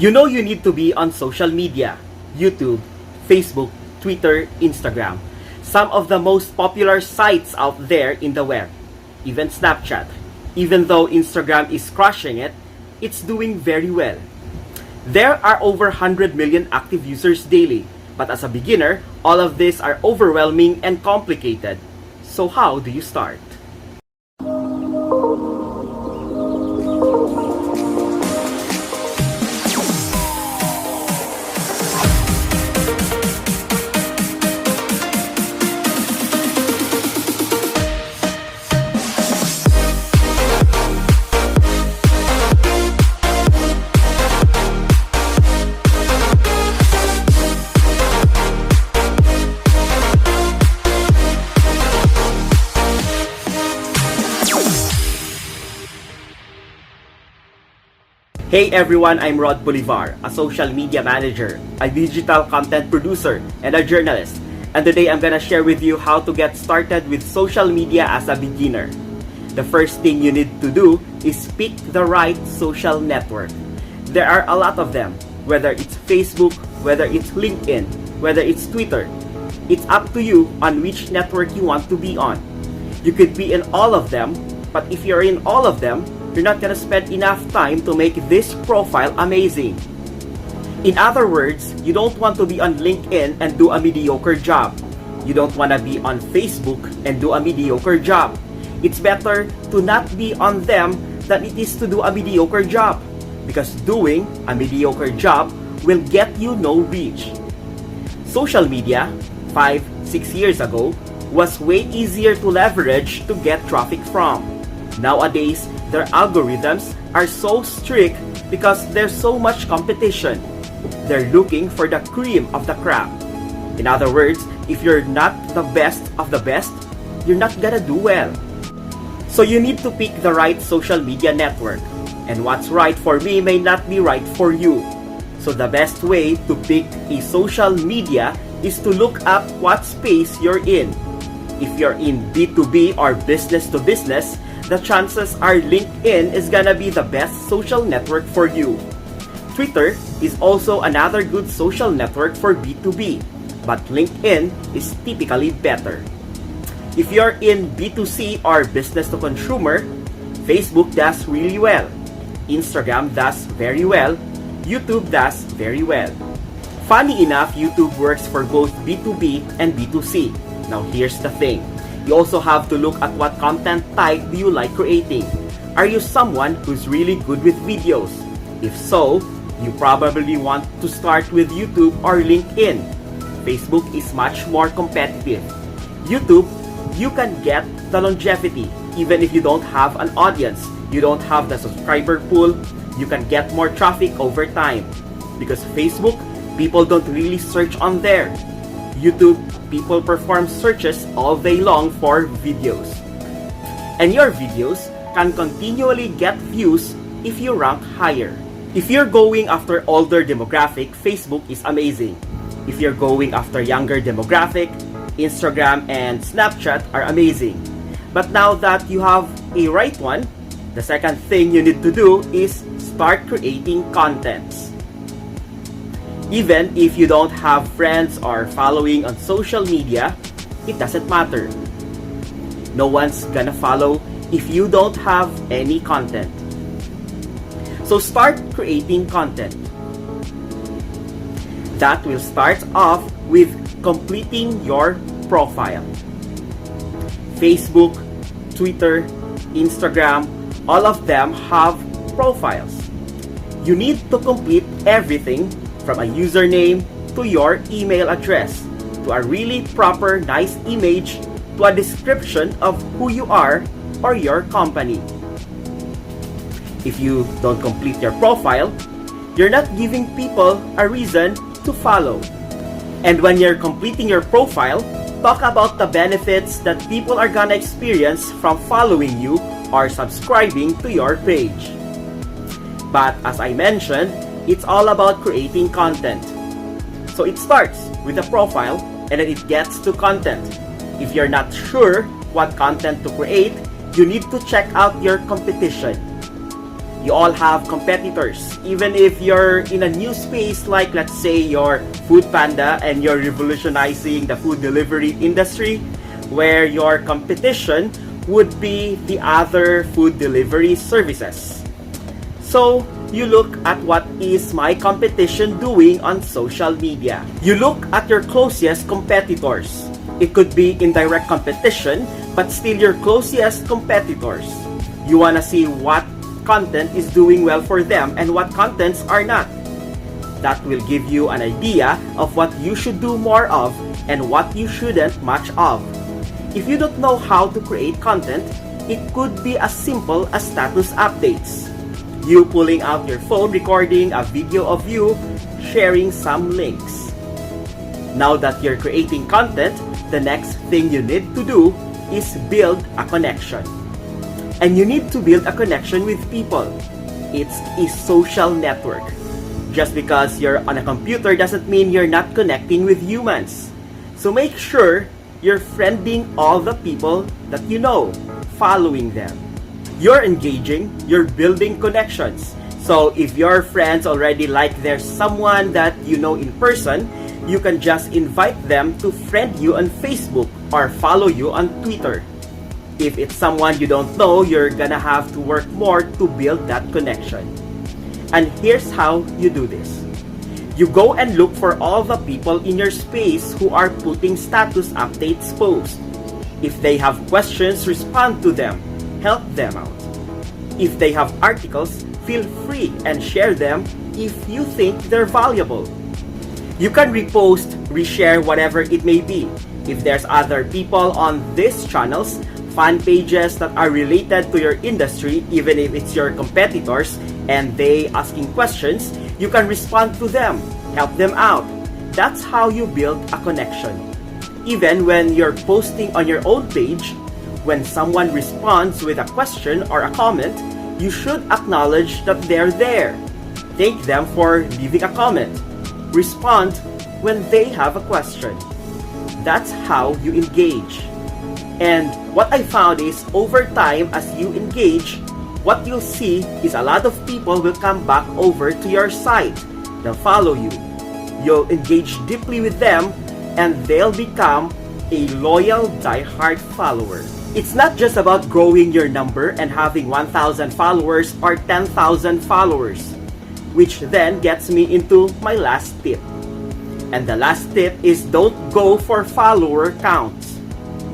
You know you need to be on social media, YouTube, Facebook, Twitter, Instagram. Some of the most popular sites out there in the web. Even Snapchat. Even though Instagram is crushing it, it's doing very well. There are over 100 million active users daily. But as a beginner, all of these are overwhelming and complicated. So how do you start? Hey everyone, I'm Rod Bolivar, a social media manager, a digital content producer, and a journalist. And today I'm gonna share with you how to get started with social media as a beginner. The first thing you need to do is pick the right social network. There are a lot of them, whether it's Facebook, whether it's LinkedIn, whether it's Twitter. It's up to you on which network you want to be on. You could be in all of them, but if you're in all of them, you're not gonna spend enough time to make this profile amazing. In other words, you don't want to be on LinkedIn and do a mediocre job. You don't wanna be on Facebook and do a mediocre job. It's better to not be on them than it is to do a mediocre job, because doing a mediocre job will get you no reach. Social media, 5-6 years ago, was way easier to leverage to get traffic from. Nowadays, their algorithms are so strict because there's so much competition. They're looking for the cream of the crop. In other words, if you're not the best of the best, you're not gonna do well. So you need to pick the right social media network. And what's right for me may not be right for you. So the best way to pick a social media is to look up what space you're in. If you're in B2B or business to business, the chances are LinkedIn is gonna be the best social network for you. Twitter is also another good social network for B2B, but LinkedIn is typically better. If you're in B2C or business to consumer, Facebook does really well. Instagram does very well. YouTube does very well. Funny enough, YouTube works for both B2B and B2C. Now here's the thing. You also have to look at what content type do you like creating. Are you someone who's really good with videos? If so, you probably want to start with YouTube or LinkedIn. Facebook is much more competitive. YouTube, you can get the longevity. Even if you don't have an audience, you don't have the subscriber pool, you can get more traffic over time. Because Facebook, people don't really search on there. YouTube, people perform searches all day long for videos. And your videos can continually get views if you rank higher. If you're going after older demographic, Facebook is amazing. If you're going after younger demographic, Instagram and Snapchat are amazing. But now that you have a right one, the second thing you need to do is start creating contents. Even if you don't have friends or following on social media, it doesn't matter. No one's gonna follow if you don't have any content. So start creating content. That will start off with completing your profile. Facebook, Twitter, Instagram, all of them have profiles. You need to complete everything from a username to your email address, to a really proper, nice image, to a description of who you are or your company. If you don't complete your profile, you're not giving people a reason to follow. And when you're completing your profile, talk about the benefits that people are gonna experience from following you or subscribing to your page. But as I mentioned, it's all about creating content. So it starts with a profile and then it gets to content. If you're not sure what content to create, you need to check out your competition. You all have competitors. Even if you're in a new space like, let's say, your Food Panda and you're revolutionizing the food delivery industry, where your competition would be the other food delivery services. So, you look at what is my competition doing on social media. You look at your closest competitors. It could be indirect competition, but still your closest competitors. You wanna see what content is doing well for them and what contents are not. That will give you an idea of what you should do more of and what you shouldn't much of. If you don't know how to create content, it could be as simple as status updates. You pulling out your phone, recording a video of you, sharing some links. Now that you're creating content, the next thing you need to do is build a connection. And you need to build a connection with people. It's a social network. Just because you're on a computer doesn't mean you're not connecting with humans. So make sure you're friending all the people that you know, following them. You're engaging, you're building connections. So if your friends already like there's someone that you know in person, you can just invite them to friend you on Facebook or follow you on Twitter. If it's someone you don't know, you're gonna have to work more to build that connection. And here's how you do this. You go and look for all the people in your space who are putting status updates posts. If they have questions, respond to them. Help them out. If they have articles, feel free and share them if you think they're valuable. You can repost, reshare, whatever it may be. If there's other people on these channels, fan pages that are related to your industry, even if it's your competitors, and they asking questions, you can respond to them, help them out. That's how you build a connection. Even when you're posting on your own page, when someone responds with a question or a comment, you should acknowledge that they're there. Thank them for leaving a comment. Respond when they have a question. That's how you engage. And what I found is over time, as you engage, what you'll see is a lot of people will come back over to your site. They'll follow you. You'll engage deeply with them and they'll become a loyal, die-hard follower. It's not just about growing your number and having 1,000 followers or 10,000 followers, which then gets me into my last tip. And the last tip is don't go for follower counts.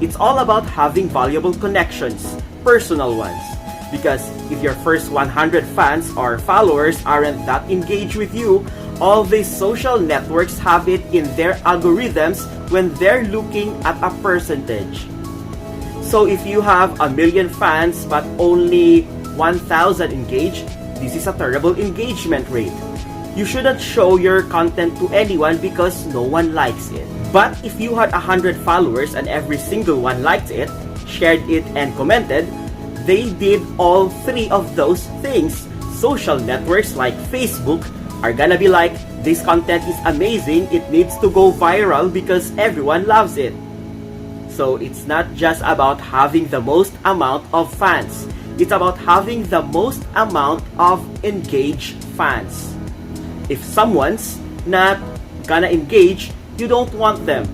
It's all about having valuable connections, personal ones. Because if your first 100 fans or followers aren't that engaged with you, all these social networks have it in their algorithms when they're looking at a percentage. So if you have 1 million fans but only 1,000 engaged, this is a terrible engagement rate. You shouldn't show your content to anyone because no one likes it. But if you had 100 followers and every single one liked it, shared it, and commented, they did all three of those things. Social networks like Facebook are gonna be like, this content is amazing, it needs to go viral because everyone loves it. So it's not just about having the most amount of fans. It's about having the most amount of engaged fans. If someone's not gonna engage, you don't want them.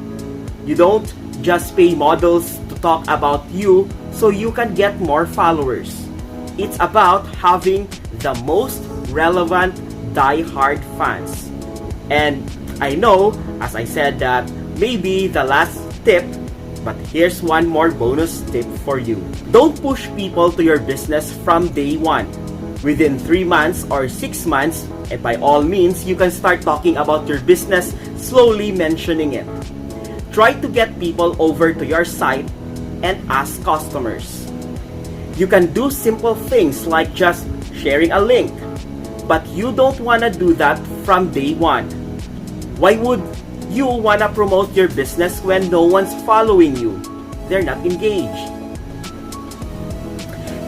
You don't just pay models to talk about you so you can get more followers. It's about having the most relevant die-hard fans. And I know, as I said, that maybe the last tip, but here's one more bonus tip for you. Don't push people to your business from day one. Within 3 months or 6 months, and by all means, you can start talking about your business, slowly mentioning it. Try to get people over to your site and ask customers. You can do simple things like just sharing a link, but you don't want to do that from day one. Why would you want to promote your business when no one's following you? They're not engaged.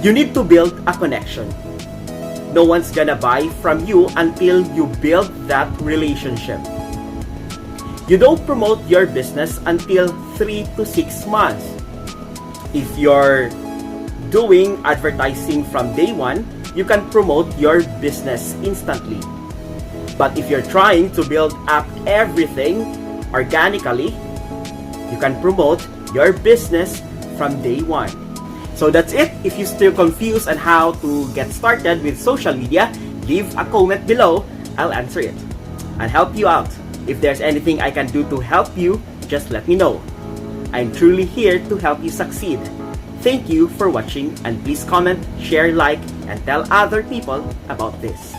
You need to build a connection. No one's gonna buy from you until you build that relationship. You don't promote your business until 3 to 6 months. If you're doing advertising from day one, you can promote your business instantly. But if you're trying to build up everything organically, you can promote your business from day one. So that's it. If you're still confused on how to get started with social media, leave a comment below. I'll answer it and help you out. If there's anything I can do to help you, just let me know. I'm truly here to help you succeed. Thank you for watching, and please comment, share, like, and tell other people about this.